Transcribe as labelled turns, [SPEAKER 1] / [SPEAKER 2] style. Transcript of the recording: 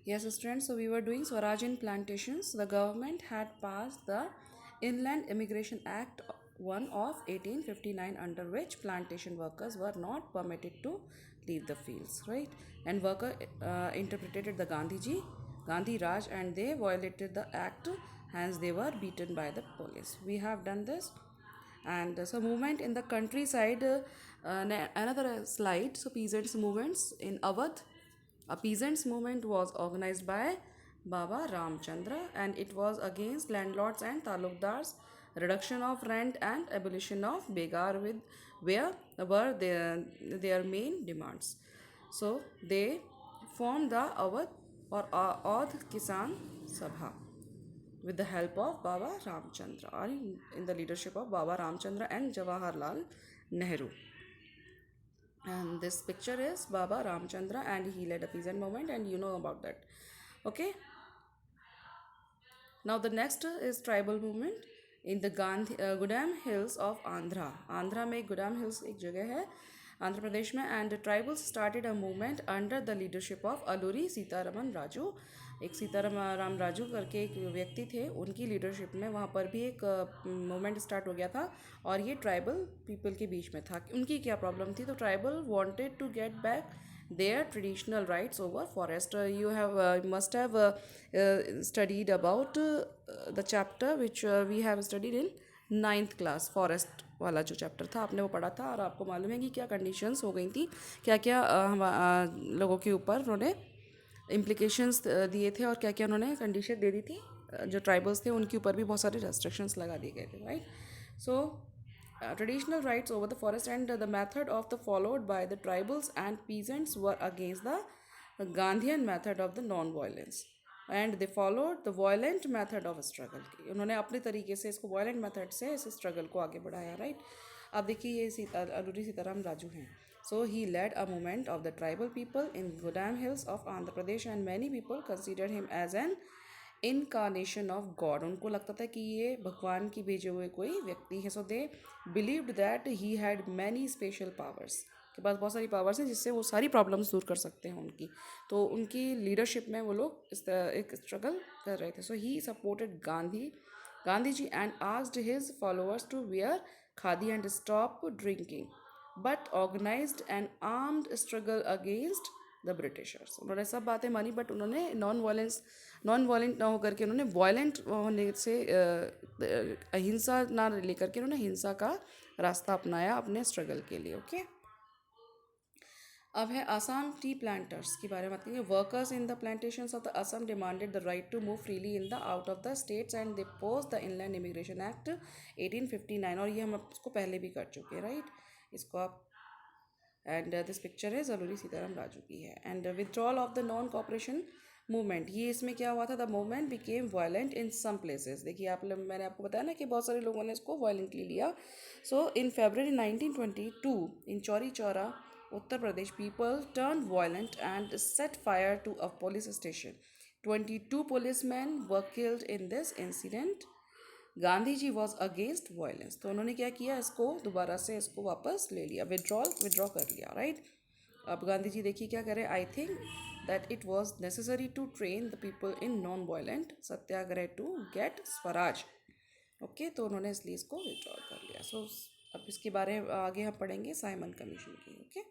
[SPEAKER 1] Yes, students, so we were doing Swaraj in plantations. The government had passed the Inland Immigration Act 1 of 1859, under which plantation workers were not permitted to leave the fields, right? And worker interpreted the Gandhi Raj, and they violated the act, hence they were beaten by the police. We have done this. And so movement in the countryside, another slide. So peasants movements in Awadh. A peasants movement was organized by Baba Ramchandra, and it was against landlords and talukdars, reduction of rent and abolition of begar, with where were their main demands. So they formed the Awadh or Audh Kisan Sabha with the help of Baba Ramchandra, or in the leadership of Baba Ramchandra and Jawaharlal Nehru. And this picture is Baba Ramchandra, and he led a peasant movement, and you know about that. Okay. Now the next is tribal movement in the Gudam Hills of Andhra. Andhra में Gudam Hills एक जगह है आंध्र प्रदेश में. And tribals started a movement under the leadership of Alluri Sitharaman Raju. एक सीताराम राजू करके एक व्यक्ति थे, उनकी लीडरशिप में वहाँ पर भी एक मूवमेंट स्टार्ट हो गया था. और ये ट्राइबल पीपल के बीच में था. उनकी क्या प्रॉब्लम थी? तो tribal wanted to get back their traditional rights over forest. You have must have studied about the chapter which we have studied in 9th class, forest वाला जो चैप्टर था आपने वो पढ़ा था. और आपको मालूम है कि क्या कंडीशंस हो गई थी, क्या क्या लोगों के ऊपर उन्होंने इम्प्लीकेशंस दिए थे, और क्या क्या उन्होंने कंडीशन दे दी थी. जो ट्राइबल्स थे उनके ऊपर भी बहुत सारे रेस्ट्रिक्शंस लगा दिए गए थे, right. So traditional rights over the forest, and the method of the followed by the tribals and peasants were against the Gandhian method of the non-violence, and they followed the violent method of struggle. उन्होंने अपने तरीके से इसको violent method से इस struggle को आगे बढ़ाया, right. अब देखिए ये अलूरी सीताराम राजू हैं. So he led a movement of the tribal people in Gudam Hills of Andhra Pradesh, and many people considered him as an incarnation of God. उनको लगता था कि ये भगवान की भेजे हुए कोई व्यक्ति है. So they believed that he had many special powers, के पास बहुत सारी पावर्स हैं जिससे वो सारी प्रॉब्लम्स दूर कर सकते हैं उनकी. तो उनकी लीडरशिप में वो लोग एक स्ट्रगल कर रहे थे. So he supported Gandhi ji and asked his followers to wear khadi and stop drinking, but organised an armed struggle against the Britishers. उन्होंने सब बातें मानी, बट उन्होंने नॉन वायलेंट ना होकर के उन्होंने वायलेंट होने से अहिंसा ना लेकर के उन्होंने हिंसा का रास्ता अपनाया अपने स्ट्रगल के लिए. ओके. अब है आसाम टी प्लांटर्स के बारे में बात करेंगे. Workers in the plantations of the Assam demanded the right to move freely in the out of the states, and they pose the inland immigration act 1859. और ये हम इसको पहले भी कर चुके हैं, राइट. इसको आप एंड दिस पिक्चर है अलूरी सीताराम राजू की है. And withdrawal of the non cooperation movement, ये इसमें क्या हुआ था? The movement became violent in some places. देखिए मैंने आपको बताया ना कि बहुत सारे लोगों ने इसको वायलेंटली लिया. So in February 1922 in Chauri Chaura Uttar Pradesh, people turn violent and set fire to a police station. 22 policemen were killed in this incident. Gandhi ji was against violence. तो उन्होंने क्या किया? इसको दोबारा से इसको वापस ले लिया, विड्रॉ कर लिया, राइट. अब गांधी जी देखिए क्या करें. I think that it was necessary to train the people in non violent satyagraha to get swaraj. Okay. तो उन्होंने इसलिए इसको विड्रॉ कर लिया. सो अब इसके बारे में आगे हम पढ़ेंगे साइमन कमीशन की. ओके.